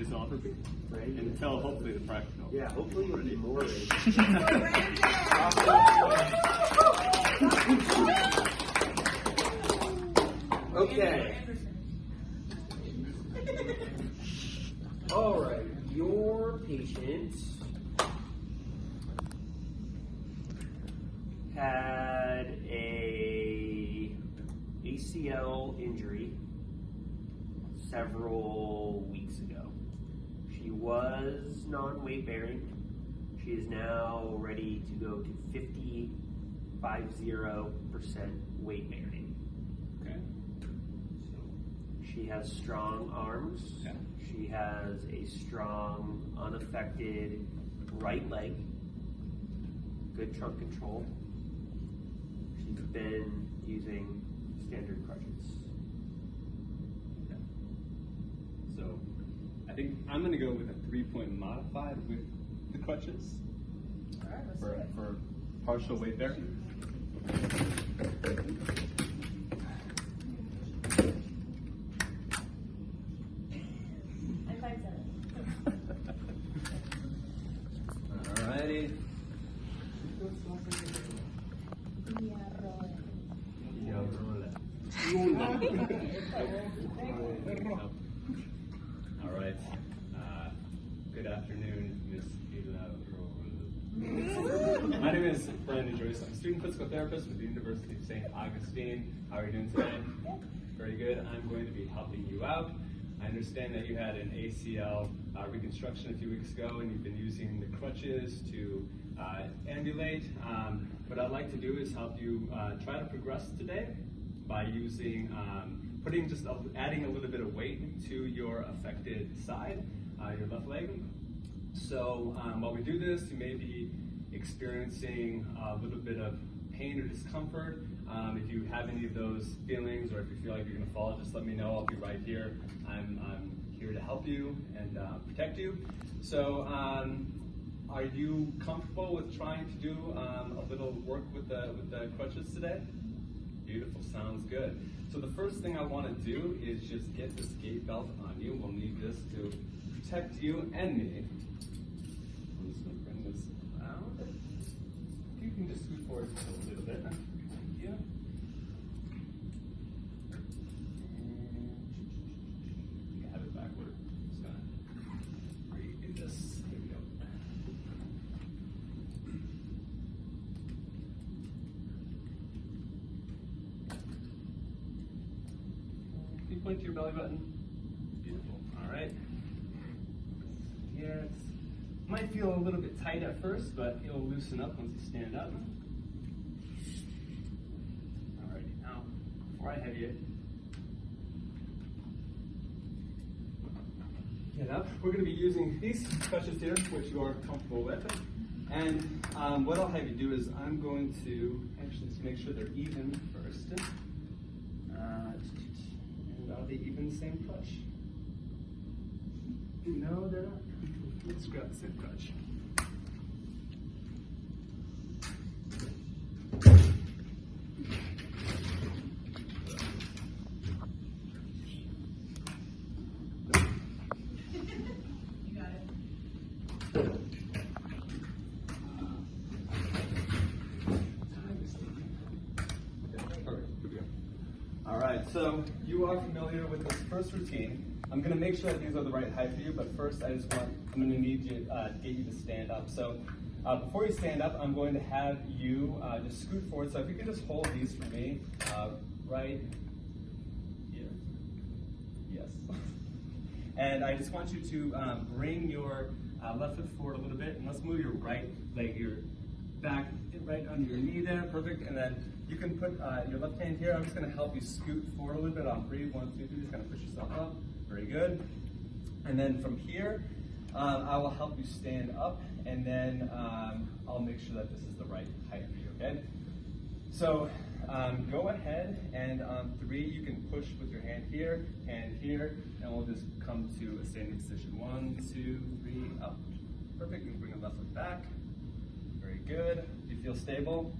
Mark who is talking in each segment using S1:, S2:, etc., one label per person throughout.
S1: philosophy until hopefully the practical.
S2: Yeah, hopefully you'll be more ready. Okay. All right, your patient had a ACL injury several weeks ago. She was non-weight bearing. She is now ready to go to 50% weight bearing.
S1: Okay.
S2: So she has strong arms.
S1: Okay.
S2: She has a strong, unaffected right leg. Good trunk control. She's been using standard crutches.
S1: Okay. So I think I'm going to go with a 3-point modified with the crutches.
S3: All right, let's
S1: for partial weight bearing.
S2: Alrighty.
S1: All right. Good afternoon, Miss My name is Brandon Joyce. I'm a student physical therapist with the University of St. Augustine. How are you doing today? Very good. I'm going to be helping you out. I understand that you had an ACL reconstruction a few weeks ago and you've been using the crutches to ambulate. What I'd like to do is help you try to progress today by using, adding a little bit of weight to your affected side, your left leg. So while we do this, you may be experiencing a little bit of pain or discomfort. If you have any of those feelings or if you feel like you're going to fall, just let me know. I'll be right here. I'm here to help you and protect you. So are you comfortable with trying to do a little work with the crutches today? Beautiful, sounds good. So the first thing I want to do is just get this gait belt on you. We'll need this to protect you and me. I'm just going to bring this around. If you can just scoot forward just a little bit. Thank you. And have it backward. Just going to redo this. Here we go. Can you point to your belly button? Beautiful. All right. Here, it might feel a little bit tight at first, but it'll loosen up once you stand up. All right. Now, before I have you get up, we're going to be using these crutches here, which you are comfortable with. And what I'll have you do is I'm going to actually just make sure they're even first. And are they even the same crutch? No, they're not. Let's grab the same crutch.
S3: You got it.
S1: All right, so you are familiar with this first routine. I'm going to make sure that these are the right height for you, but first I'm going to need you to get you to stand up. So before you stand up, I'm going to have you just scoot forward. So if you can just hold these for me, right here. Yes. And I just want you to bring your left foot forward a little bit, and let's move your right leg, your back right under your knee there, perfect. And then you can put your left hand here. I'm just going to help you scoot forward a little bit on 3, 1, 2, 3. Just kind of push yourself up. Very good. And then from here, I will help you stand up, and then I'll make sure that this is the right height for you, okay? So go ahead, and on 3, you can push with your hand here, and we'll just come to a standing position. 1, 2, 3, up. Perfect. You can bring the left foot back. Very good. Do you feel stable?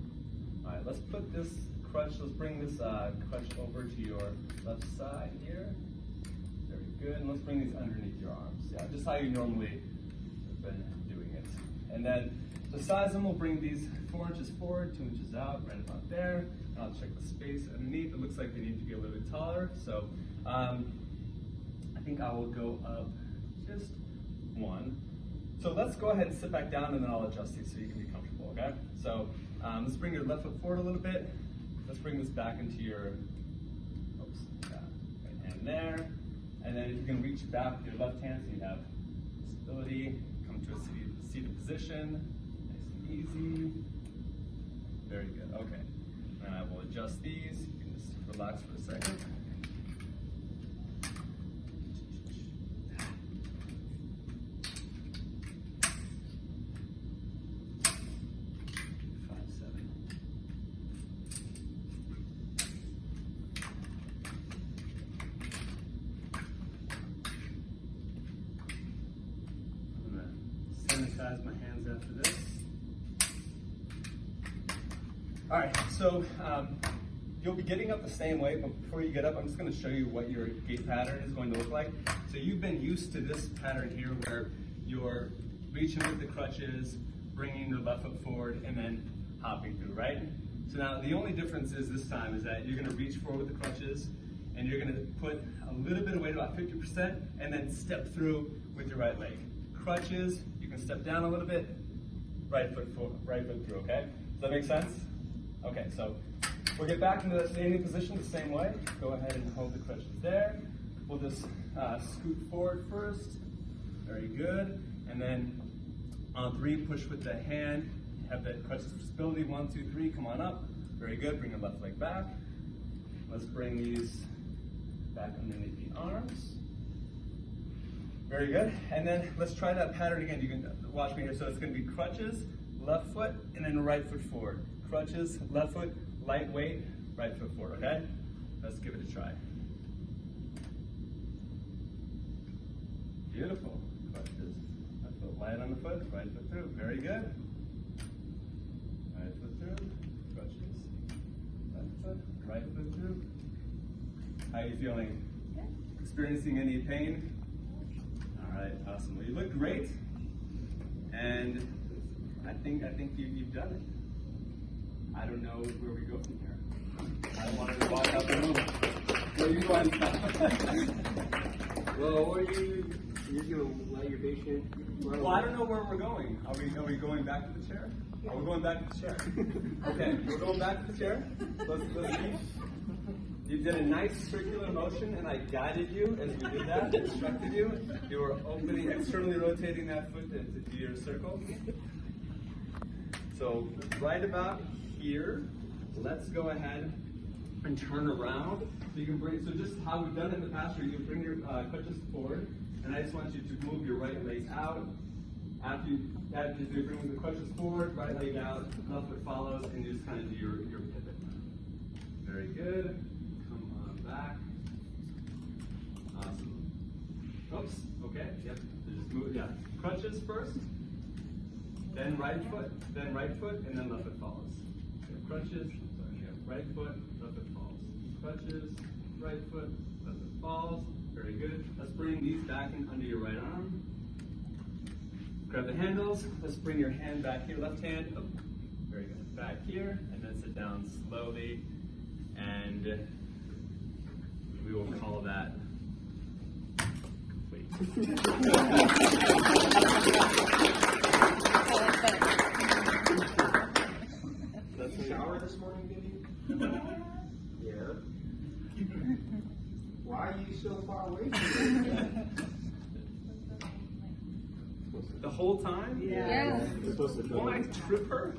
S1: All right, let's put this crutch, let's bring this crutch over to your left side here. Very good. And let's bring these underneath your arms. Yeah, just how you normally have been doing it. And then to size them, we'll bring these 4 inches forward, 2 inches out, right about there. And I'll check the space underneath. It looks like they need to be a little bit taller. So I think I will go up just 1. So let's go ahead and sit back down, and then I'll adjust these so you can be comfortable, okay? So let's bring your left foot forward a little bit. Let's bring this back into your right hand there. And then if you can reach back with your left hand so you have stability, come to a seated position, nice and easy. Very good, okay. And I will adjust these. You can just relax for a second. Sanitize my hands after this. All right, so you'll be getting up the same way, but before you get up, I'm just going to show you what your gait pattern is going to look like. So you've been used to this pattern here where you're reaching with the crutches, bringing the left foot forward, and then hopping through, right? So now the only difference is this time is that you're going to reach forward with the crutches, and you're going to put a little bit of weight, about 50%, and then step through with your right leg. Crutches, you can step down a little bit, right foot through, okay? Does that make sense? Okay, so we'll get back into that standing position the same way. Go ahead and hold the crutches there. We'll just scoot forward first. Very good. And then on 3, push with the hand. Have that crutches for stability. 1, 2, 3, come on up. Very good, bring the left leg back. Let's bring these back underneath the arms. Very good. And then let's try that pattern again. You can watch me here. So it's going to be crutches, left foot, and then right foot forward. Crutches, left foot, light weight, right foot forward, okay? Let's give it a try. Beautiful. Crutches, left foot light on the foot, right foot through. Very good. Right foot through, crutches, left foot, right foot through. How are you feeling? Good. Experiencing any pain? All right, awesome. Well, you look great, and I think you've done it. I don't know where we go from here. I wanted to walk out the room. Where are you going now?
S2: Well, what are you're going to let your patient run?
S1: Well, I don't know where we're going. Are we going back to the chair? Are we going back to the chair? Okay, we're going back to the chair. Let's keep. You did a nice circular motion, and I guided you as we did that, instructed you. You were externally rotating that foot to do your circle. So right about here, let's go ahead and turn around. So you can bring, so just how we've done it in the past, where you bring your crutches forward, and I just want you to move your right leg out. After you bring the crutches forward, right leg out, left foot follows, and you just kind of do your pivot. Very good. Come on back. Awesome. Oops. Okay. Yep. So just move. Yeah. Crutches first. Then right foot, and then left foot follows. So crutches, right foot, left foot follows. Crutches, right foot, left foot follows. Very good. Let's bring these back in under your right arm. Grab the handles. Let's bring your hand back here, left hand. Oh, very good. Back here, and then sit down slowly. And we will call that complete.
S2: Did you shower this morning, Vivi? Yeah. Why are you so far away from me?
S1: The whole time?
S3: Yeah.
S1: Won't I trip her?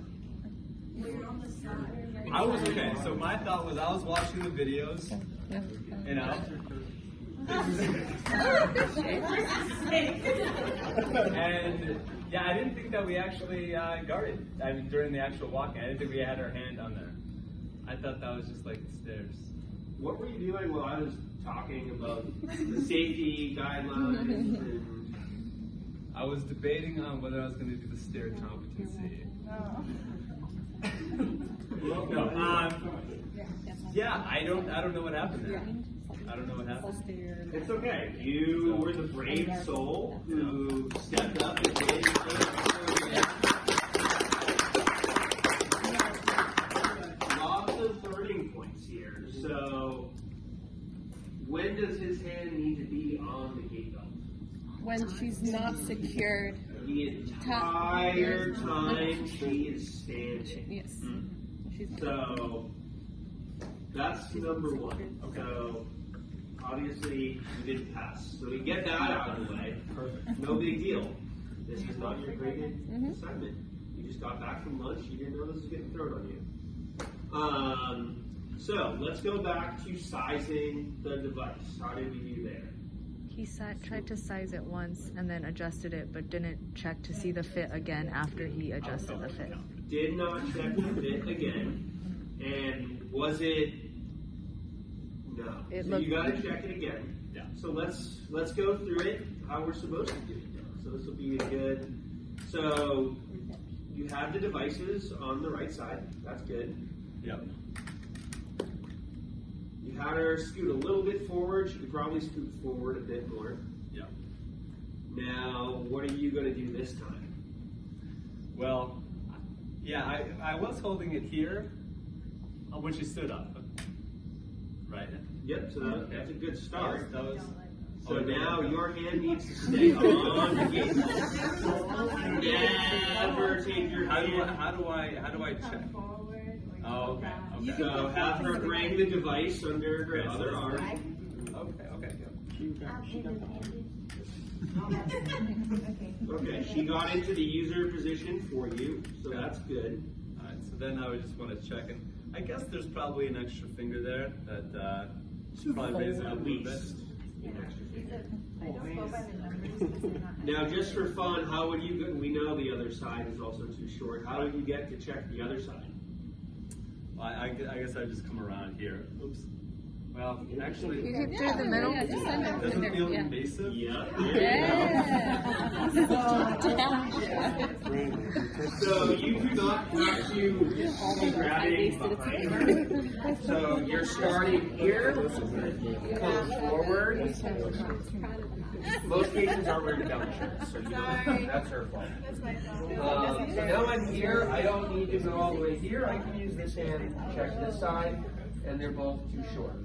S3: We're on the side.
S1: I was okay. So my thought was I was watching the videos, you know. And yeah, I didn't think that we actually guarded. I mean, during the actual walking, I didn't think we had our hand on there. I thought that was just like the stairs.
S2: What were you doing while I was talking about the safety guidelines? And
S1: I was debating on whether I was going to do the stair competency. No, yeah, I don't know what happened there. I don't know what happened.
S2: It's okay. You were the brave soul who stepped up and did lots of learning points here. So, when does his hand need to be on the gate belt?
S4: When she's not secured.
S2: The entire time she is standing.
S4: Yes.
S2: So, that's number one. So, obviously, you didn't pass. So, we get that out of the way.
S1: Perfect.
S2: No big deal. This is not your graded assignment. You just got back from lunch. You didn't know this was getting thrown on you. So, let's go back to sizing the device. How did we do there?
S5: He tried to size it once and then adjusted it, but didn't check to see the fit again after he adjusted the fit.
S2: Did not check the fit again. And was it? No. So you got to check it again.
S1: Yeah.
S2: So let's go through it how we're supposed to do it now. So this will be a good. So you have the devices on the right side. That's good.
S1: Yep.
S2: You had her scoot a little bit forward. She could probably scoot forward a bit more.
S1: Yep.
S2: Now, what are you going to do this time?
S1: Well, yeah, I was holding it here when she stood up, right?
S2: Yep. So that's a good start.
S1: That was.
S2: So now your hand needs to stay on the gate. Never take your hand.
S1: How do I check? Oh, okay. Okay.
S2: So have her bring the device under her other arm.
S1: Okay.
S2: Okay, she got into the user position for you, so that's good.
S1: All right. So then I would just want to check, and I guess there's probably an extra finger there that should probably raise it up a little bit.
S2: Now, just for fun, how would you? We know the other side is also too short. How would you get to check the other side?
S1: Well, I guess I just come around here. Oops. Well, actually,
S5: You could through the middle.
S1: doesn't it feel invasive?
S2: Yeah.
S4: Yeah.
S2: So you do not have to be grabbing behind her. So you're starting here, come forward. Most cases aren't wearing down shirts, so you don't, that's her fault. So now I'm here. I don't need to go all the way here. I can use this hand to check this side, and they're both too short.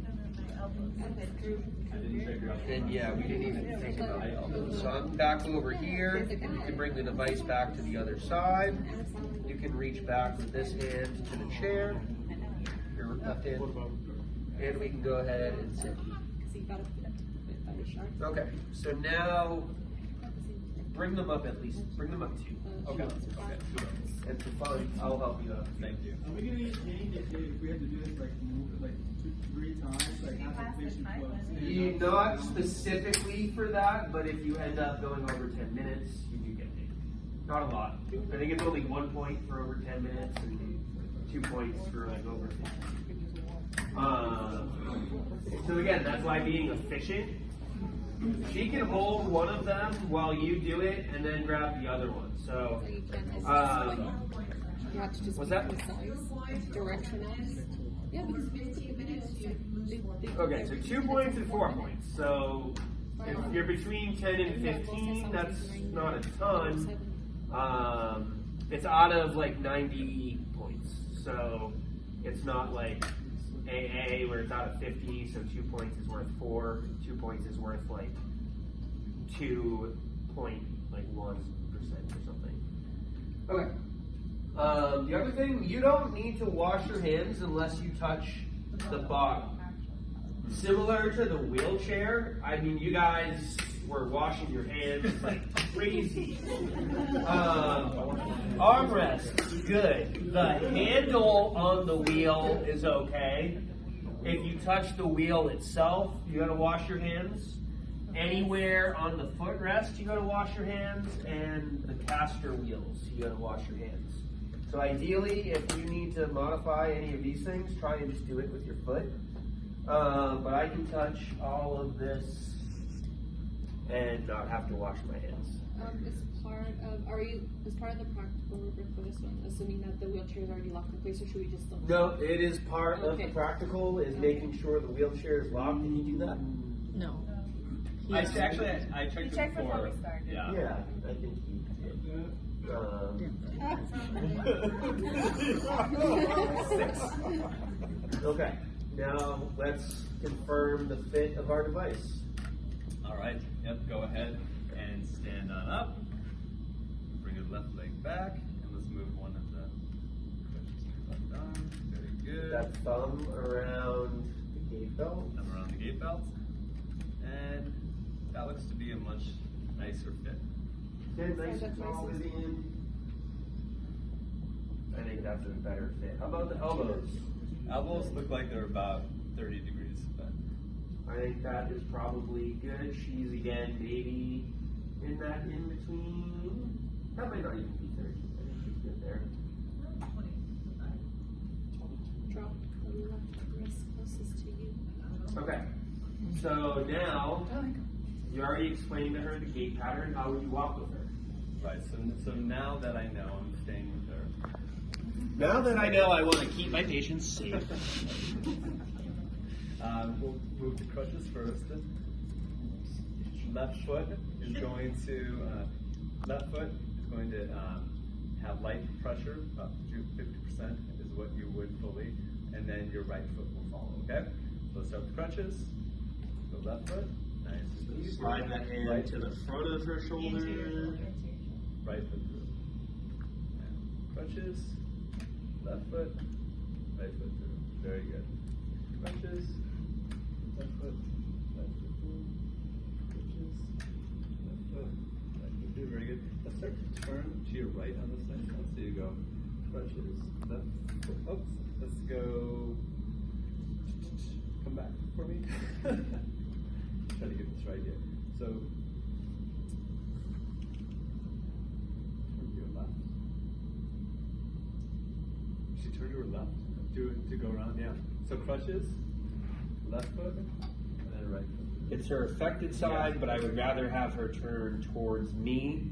S2: And yeah, we didn't even think about it. So I'm back over here. You can bring the device back to the other side. You can reach back with this hand to the chair, your left hand, and we can go ahead and sit. Okay, so now bring them up at least. Bring them up two.
S1: Okay.
S2: And for fun, I'll help you out.
S1: Thank you.
S6: Are we gonna be changed if we have to do this like move it like 2-3 times, like have the patient
S2: Not specifically for that, but if you end up going over 10 minutes, you do get paid. Not a lot. I think it's only 1 point for over 10 minutes and 2 points for like over 15. So again, that's why being efficient. She can hold one of them while you do it and then grab the other one. So,
S4: You have to just
S2: what's that?
S4: Directionalized. Yeah, because 15 minutes
S2: Okay, so 2 points and 4 points. So if you're between 10 and 15, that's not a ton. It's out of like 90 points. So it's not like AA where it's out of 50, so 2 points is worth 4. 2 points is worth like 2.1% or something. Okay. The other thing, you don't need to wash your hands unless you touch the bottom. Similar to the wheelchair, I mean, you guys were washing your hands like crazy. Armrest, good. The handle on the wheel is okay. If you touch the wheel itself, you gotta wash your hands. Anywhere on the footrest, you gotta wash your hands, and the caster wheels, you gotta wash your hands. So ideally, if you need to modify any of these things, try and just do it with your foot. But I can touch all of this and not have to wash my hands.
S7: Is part of the practical rubric for this one, assuming that the wheelchair is already locked in place, or should we just still?
S2: No, it is part of the
S7: Okay.
S2: practical is making sure the wheelchair is locked. Did you do that?
S5: No.
S1: I checked it before. Yeah.
S2: Yeah, I think he did. Okay, now let's confirm the fit of our device.
S1: All right. Yep. Go ahead and stand on up. Bring your left leg back, and let's move one of the left arm. Very good.
S2: That thumb around the gate belt.
S1: Thumb around the gate belt, and that looks to be a much nicer fit.
S2: Okay, nice and tall, Vivian. I think that's a better fit. How about the elbows?
S1: Elbows look like they're about 30 degrees, but
S2: I think that is probably good. She's again maybe in that in between. That might not even be 30. I think she's good there.
S7: Drop the left wrist closest to you.
S2: Okay. So now you already explained to her the gait pattern. How would you walk with her?
S1: right. So now that I know, I'm staying with her.
S2: Now that I know I want to keep my patients safe.
S1: We'll move the crutches first. Left foot is going to have light pressure up to 50% is what you would fully, and then your right foot will follow. Okay. So let's start with the crutches. The left foot, nice and easy.
S2: Slide that hand
S1: Right
S2: to the front of her shoulder.
S1: Right foot through. And crutches, left foot, right foot through. Very good. Crutches, left foot through. Crutches, left foot, right foot through. Very good. Let's start to turn to your right on this side. So you go crutches, left foot. Oops. Let's go. Come back for me. Try to get this right here. So. Turn to your left. She turned to her left to go around, yeah. So crutches, left foot, and then right foot.
S2: It's her affected side, but I would rather have her turn towards me.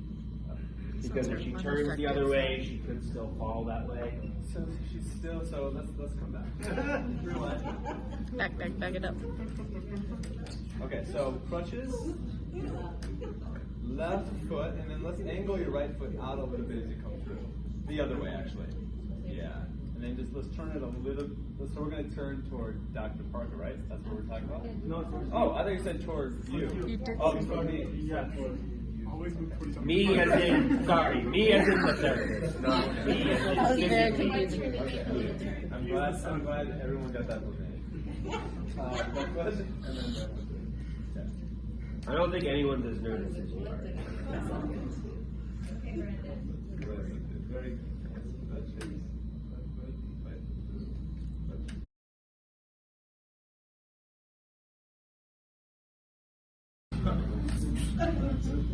S2: Because if she turns the other way, she could still fall that way.
S1: So she's still, so let's come back. Rewind.
S5: Back it up.
S1: Okay, so crutches, left foot, and then let's angle your right foot out a little bit as you come through. The other way, actually. Yeah. And then just let's turn it a little. So we're going to turn toward Dr. Parker, right? That's what we're talking about?
S6: No, towards
S1: Oh, I thought you said toward you.
S5: You did
S1: Oh,
S5: say
S1: toward me.
S6: yeah, towards you. Always move towards something.
S2: Me as in, sorry, me as in the therapist, not me as in
S5: That was very
S2: physically.
S5: confusing.
S1: I'm glad everyone got that okay. Left foot, and then right foot. Yeah.
S2: I don't think anyone's as nervous as you are.
S1: Very good. Crutches, left foot, right foot.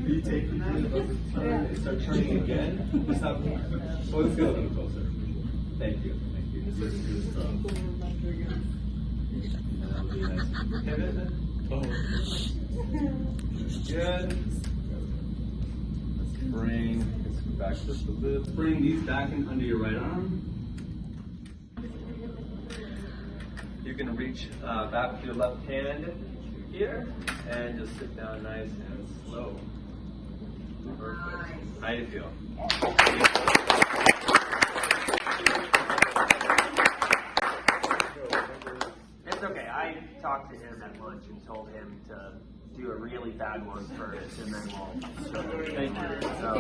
S1: Are you taking that? Start turning again. Stop. Oh, let's get a little closer. Thank you. Thank you. This is strong. Pivot. Oh. Good. Let's bring this back just a little. Bring these back in under your right arm. You can reach back with your left hand here and just sit down nice and slow. Perfect. How do you feel?
S2: It's okay. I talked to him at lunch and told him to do a really bad one first, and then we'll.
S1: Thank you.
S2: So,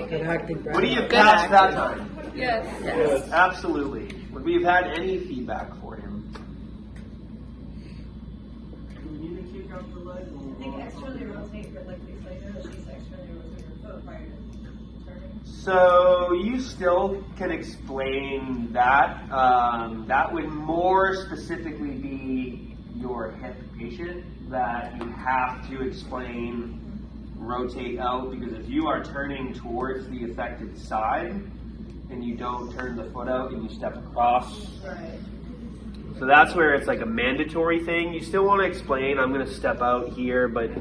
S2: would he have passed that time?
S7: Yes.
S2: Absolutely. Would we have had any feedback for him?
S6: Do we need to kick out the leg?
S3: I think externally rotate, but like we said, at least externally rotate your foot prior to turning.
S2: So you still can explain that. That would more specifically be your hip patient that you have to explain rotate out, because if you are turning towards the affected side and you don't turn the foot out and you step across.
S3: Right.
S2: So that's where it's like a mandatory thing. You still want to explain, I'm going to step out here, but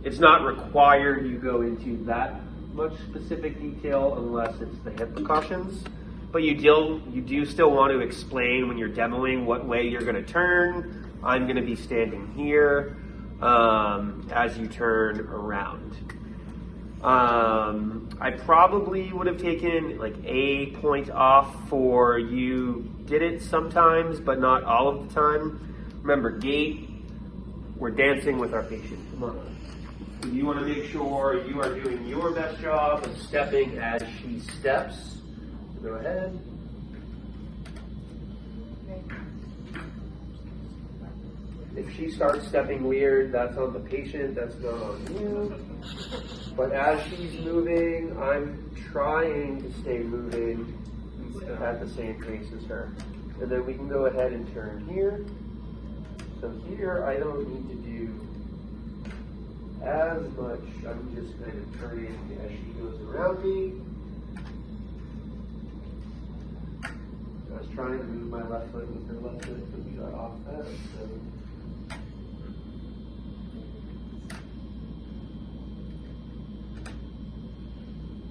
S2: it's not required you go into that much specific detail unless it's the hip precautions. But you do still want to explain when you're demoing what way you're going to turn. I'm going to be standing here as you turn around. I probably would have taken like a point off for you did it sometimes, but not all of the time. Remember, gait, we're dancing with our patient. Come on. You want to make sure you are doing your best job of stepping as she steps. So go ahead. If she starts stepping weird, that's on the patient, that's not on you. But as she's moving, I'm trying to stay moving at the same pace as her. And then we can go ahead and turn here. So here, I don't need to do as much. I'm just kind of turning as she goes around me. I was trying to move my left foot with her left foot, but we got off that. So.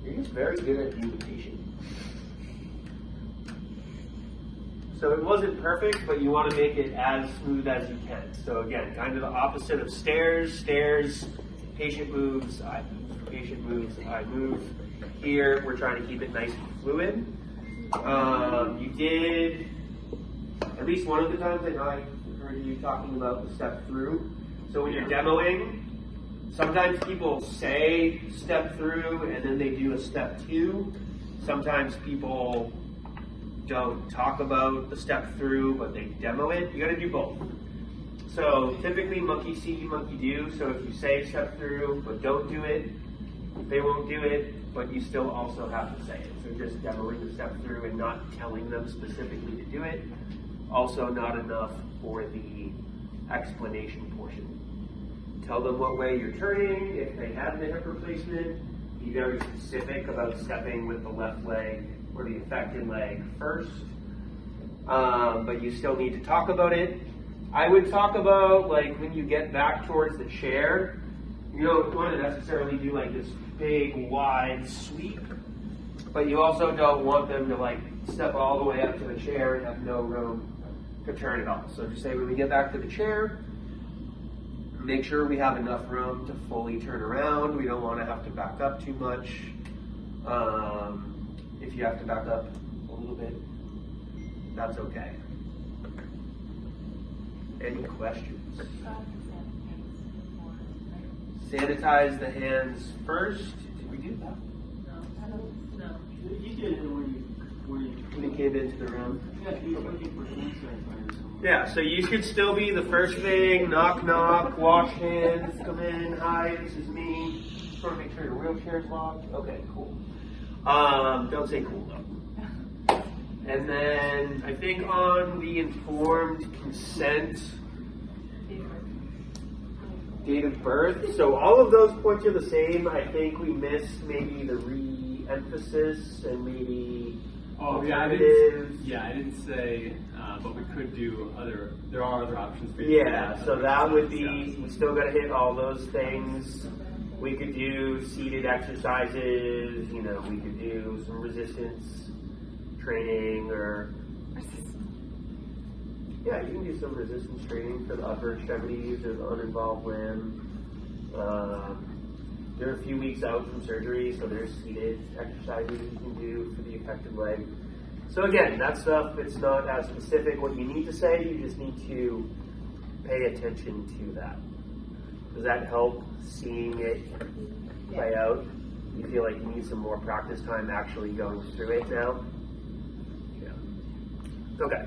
S2: You're just very good at being patient. So it wasn't perfect, but you want to make it as smooth as you can. So again, kind of the opposite of stairs. Stairs, patient moves, I move, patient moves, I move. Here, we're trying to keep it nice and fluid. You did, at least one of the times I know I heard you talking about the step through. So when you're demoing, sometimes people say step through and then they do a step two. Sometimes people don't talk about the step through, but they demo it. You gotta do both. So typically monkey see, monkey do. So if you say step through, but don't do it, they won't do it, but you still also have to say it. So just demoing the step through and not telling them specifically to do it. Also not enough for the explanation portion. Tell them what way you're turning. If they have the hip replacement, be very specific about stepping with the left leg or the affected leg first. But you still need to talk about it. I would talk about like when you get back towards the chair, you don't want to necessarily do like this big wide sweep, but you also don't want them to like step all the way up to the chair and have no room to turn at all. So just say when we get back to the chair, make sure we have enough room to fully turn around. We don't want to have to back up too much. If you have to back up a little bit, that's okay. Any questions? Sanitize the hands first. Did we do that?
S3: No.
S6: You did it when
S2: you came into the room.
S6: Yeah, he was looking for hand sanitizer.
S2: Yeah, so you should still be the first thing, knock, knock, wash hands, come in, hi, this is me. Just want to make sure your wheelchair's locked. Okay, cool. Don't say cool though. And then I think on the informed consent, date of birth. So all of those points are the same. I think we missed maybe the re-emphasis and maybe alternatives.
S1: I didn't say, but we could do there are other options for you.
S2: Yeah, so that would be, we still got to hit all those things. We could do seated exercises, you know, we could do some resistance training or, yeah, you can do some resistance training for the upper extremities or the uninvolved limb. They're a few weeks out from surgery, so there's seated exercises you can do for the affected leg. So again, that stuff, it's not as specific what you need to say, you just need to pay attention to that. Does that help seeing it play out? You feel like you need some more practice time actually going through it now? Yeah. Okay.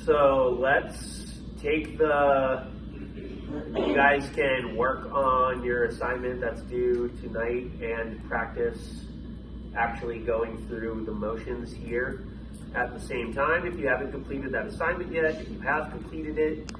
S2: So let's take you guys can work on your assignment that's due tonight and practice actually going through the motions here at the same time. If you haven't completed that assignment yet, if you have completed it,